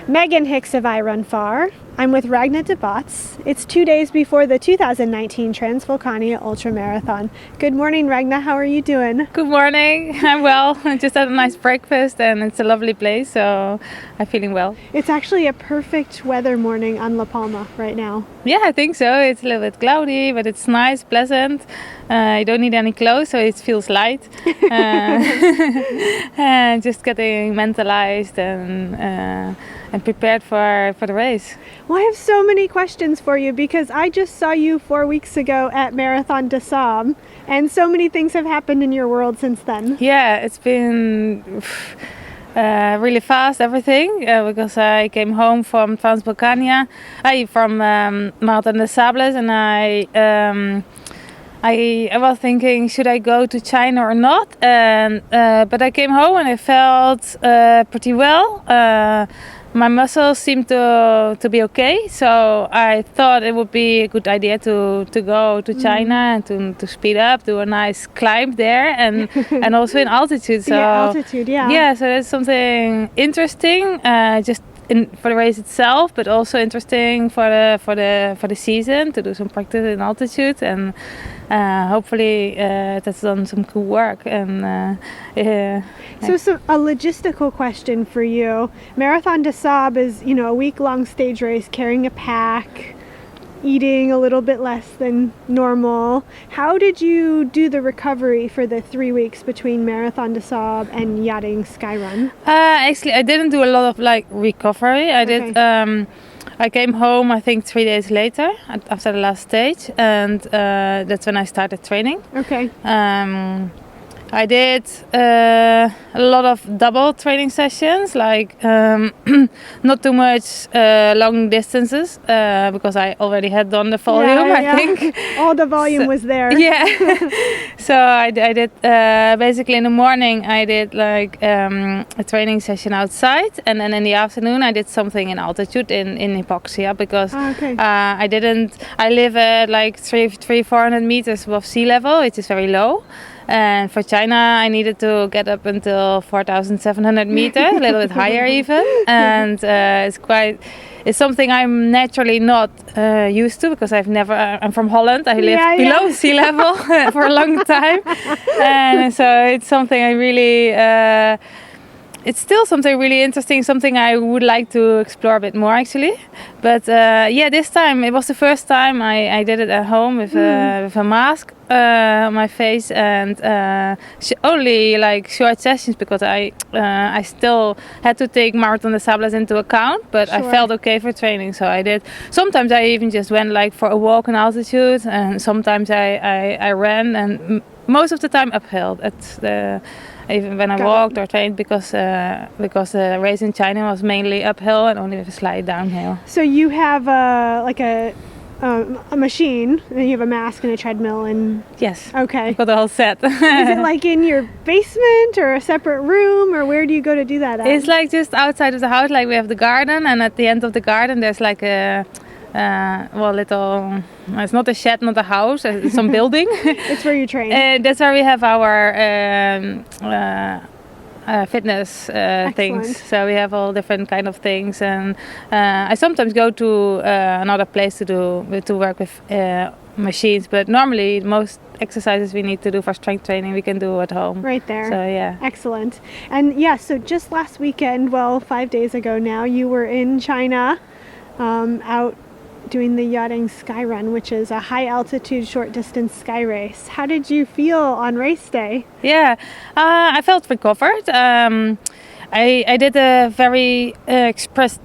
Megan Hicks of I Run Far. I'm with Ragna Debats. It's 2 days before the 2019 Transvulcania Ultramarathon. Good morning, Ragna. How are you doing? Good morning. I'm well. I just had a nice breakfast and it's a lovely place, so I'm feeling well. It's actually a perfect weather morning on La Palma right now. Yeah, I think so. It's a little bit cloudy, but it's nice, pleasant. You don't need any clothes, so it feels light. And just getting mentalized and prepared for the race. Well, I have so many questions for you because I just saw you 4 weeks ago at Marathon des Sables, and so many things have happened in your world since then. Yeah, it's been really fast, everything, because I came home from Transvulcania, from Marathon des Sables, and I was thinking, should I go to China or not? And but I came home and I felt pretty well. My muscles seemed to be okay, so I thought it would be a good idea to go to China and to speed up, do a nice climb there, and also in altitude. So yeah, altitude, yeah. Yeah, so that's something interesting. Just for the race itself, but also interesting for the season to do some practice in altitude, and hopefully that's done some cool work. And So a logistical question for you. Marathon des Sables is, a week-long stage race, carrying a pack, eating a little bit less than normal. How did you do the recovery for the 3 weeks between Marathon des Sables and Yachting Skyrun? Actually, I didn't do a lot of recovery. I did. I came home, I think 3 days later after the last stage, and that's when I started training. Okay. I did a lot of double training sessions, not too much long distances, because I already had done the volume, I think. All the volume was there. Yeah. So I did, basically in the morning I did a training session outside, and then in the afternoon I did something in altitude in Hypoxia, because I live at 300-400 meters above sea level, which is very low. And for China, I needed to get up until 4,700 meters, a little bit higher even. And it's something I'm naturally not used to, because I'm from Holland. I lived below sea level for a long time. And so it's something I really... it's still something really interesting, something I would like to explore a bit more actually. But this time, it was the first time I did it at home with a mask on my face, and only short sessions, because I still had to take Marathon des Sables into account, but sure. I felt okay for training, so I did. Sometimes I even just went for a walk in altitude, and sometimes I ran, and most of the time uphill. Even when I walked or trained, because the race in China was mainly uphill and only with a slight downhill. So you have a machine, and you have a mask and a treadmill, and yes, okay, I've got the whole set. Is it in your basement or a separate room, or where do you go to do that at? It's just outside of the house. We have the garden, and at the end of the garden there's little. It's not a shed, not a house. It's some building. It's where you train. That's where we have our fitness things. So we have all different kind of things, and I sometimes go to another place to work with machines. But normally, most exercises we need to do for strength training we can do at home. Right there. So yeah. Excellent. And so just last weekend, 5 days ago now, you were in China, out doing the Yachting Skyrun, which is a high altitude short distance sky race. How did you feel on race day? Yeah, I felt recovered. I did a very express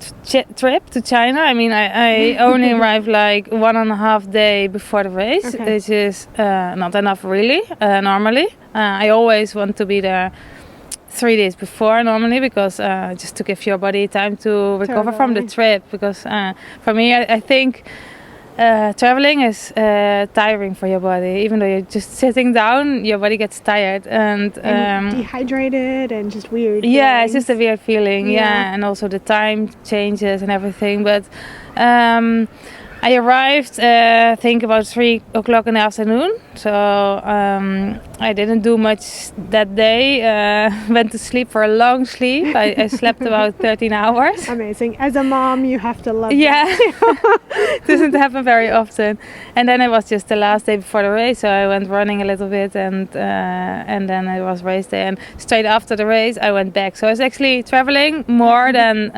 trip to China. I mean, I only arrived 1.5 days before the race, which is not enough really, normally. I always want to be there 3 days before normally, because just to give your body time to recover from the trip, because for me I think traveling is tiring for your body. Even though you're just sitting down, your body gets tired and dehydrated and just weird. Yeah, it's just a weird feeling. Yeah, and also the time changes and everything. But I arrived, I think about 3 o'clock in the afternoon. So I didn't do much that day. Went to sleep for a long sleep. I slept about 13 hours. Amazing. As a mom, you have to love Yeah, that. doesn't happen very often. And then it was just the last day before the race, so I went running a little bit, and then it was race day. And straight after the race, I went back. So I was actually traveling more than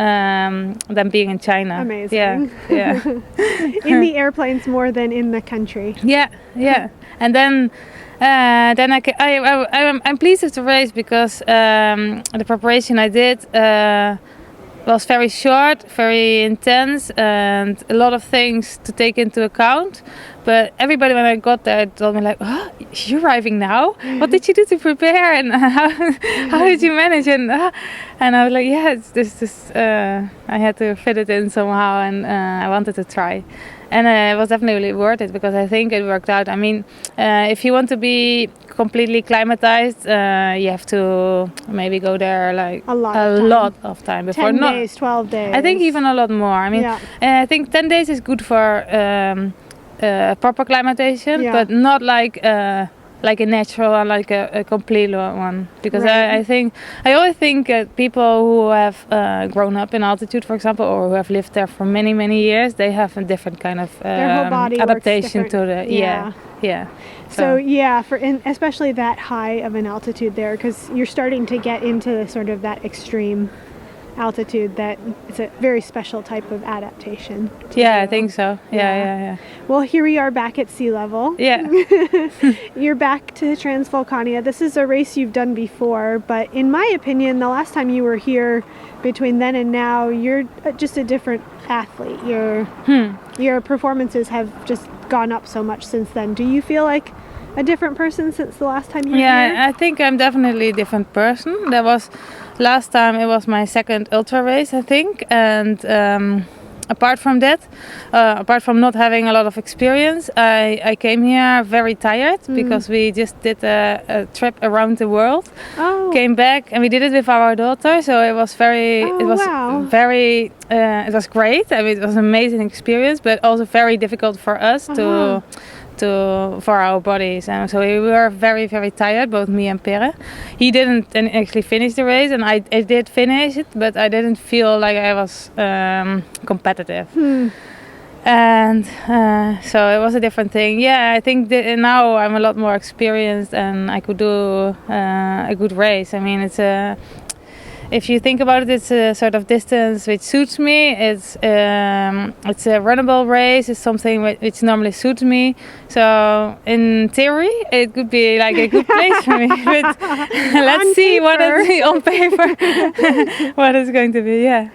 being in China. Amazing. Yeah. In the airplanes more than in the country. Yeah. And then I'm pleased with the race because the preparation I did was very short, very intense, and a lot of things to take into account. But everybody, when I got there, told me like, "Oh, you're arriving now? What did you do to prepare? And how did you manage?" And I was like, "Yeah, it's this. I had to fit it in somehow, and I wanted to try." And it was definitely worth it because I think it worked out. I mean, if you want to be completely climatized, you have to maybe go there like a lot of time before. 10 days, 12 days. I think even a lot more. I mean, I think 10 days is good for proper climatization, but not like a natural and like a complete one, because right. I always think people who have grown up in altitude, for example, or who have lived there for many years, they have a different kind of their whole body adaptation to the So especially that high of an altitude there, because you're starting to get into sort of that extreme altitude, that it's a very special type of adaptation. I think so. Yeah. Well, here we are back at sea level. Yeah. You're back to Transvulcania. This is a race you've done before, but in my opinion, the last time you were here, between then and now, you're just a different athlete. Your performances have just gone up so much since then. Do you feel like a different person since the last time you were here? Yeah, I think I'm definitely a different person. Last time it was my second ultra race, I think, and apart from that, apart from not having a lot of experience, I came here very tired because we just did a trip around the world. Came back and we did it with our daughter, so it was it was great. I mean, it was an amazing experience, but also very difficult for us for our bodies, and so we were very tired, both me and Pere. He didn't actually finish the race, and I did finish it, but I didn't feel like I was competitive. And so it was a different thing. I think now I'm a lot more experienced and I could do a good race. I mean, if you think about it, it's a sort of distance which suits me. It's a runnable race. It's something which normally suits me. So in theory, it could be like a good place for me. But let's see what is on paper. What is going to be?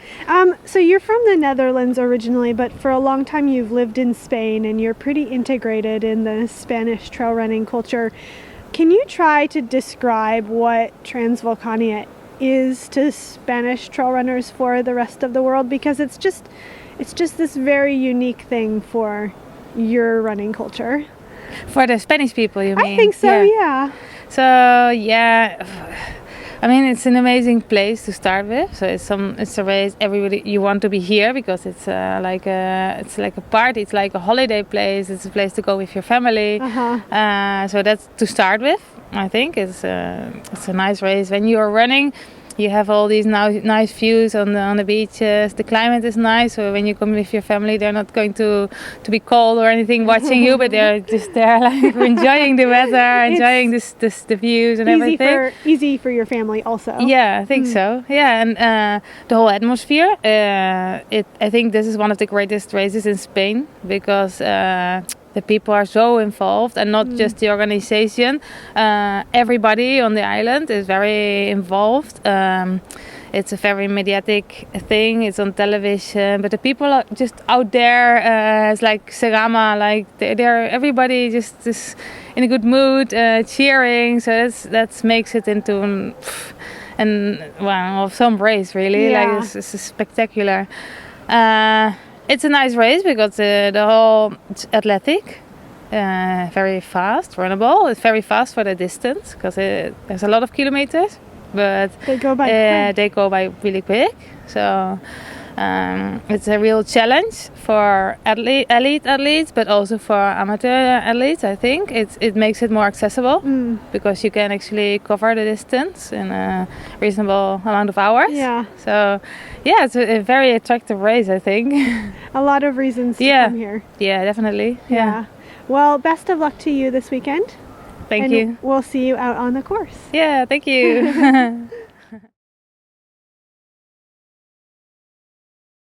So you're from the Netherlands originally, but for a long time you've lived in Spain, and you're pretty integrated in the Spanish trail running culture. Can you try to describe what Transvulcania is to Spanish trail runners for the rest of the world? Because it's just this very unique thing for your running culture. For the Spanish people, you mean? I think so, yeah. So, I mean, it's an amazing place to start with. So it's a race you want to be here because it's like a party. It's like a holiday place. It's a place to go with your family. So that's to start with. I think it's a nice race. When you are running, you have all these nice views on the beaches. The climate is nice, so when you come with your family, they're not going to be cold or anything watching you, but they're just there like enjoying the weather, enjoying the views and everything. Easy for your family also. Yeah, I think so. Yeah, and the whole atmosphere. I think this is one of the greatest races in Spain because the people are so involved, and not just the organization. Everybody on the island is very involved. It's a very mediatic thing. It's on television, but the people are just out there. It's like Serama, like they're everybody just is in a good mood, cheering. So that makes it into some race really. Yeah. Like it's spectacular. It's a nice race because it's athletic, very fast, runnable. It's very fast for the distance because there's a lot of kilometers, but they go by really quick. So It's a real challenge for elite athletes, but also for amateur athletes. I think it makes it more accessible because you can actually cover the distance in a reasonable amount of hours. Yeah. So, yeah, it's a very attractive race, I think. A lot of reasons to come here. Yeah, definitely. Yeah. Well, best of luck to you this weekend. Thank and you. We'll see you out on the course. Yeah, thank you.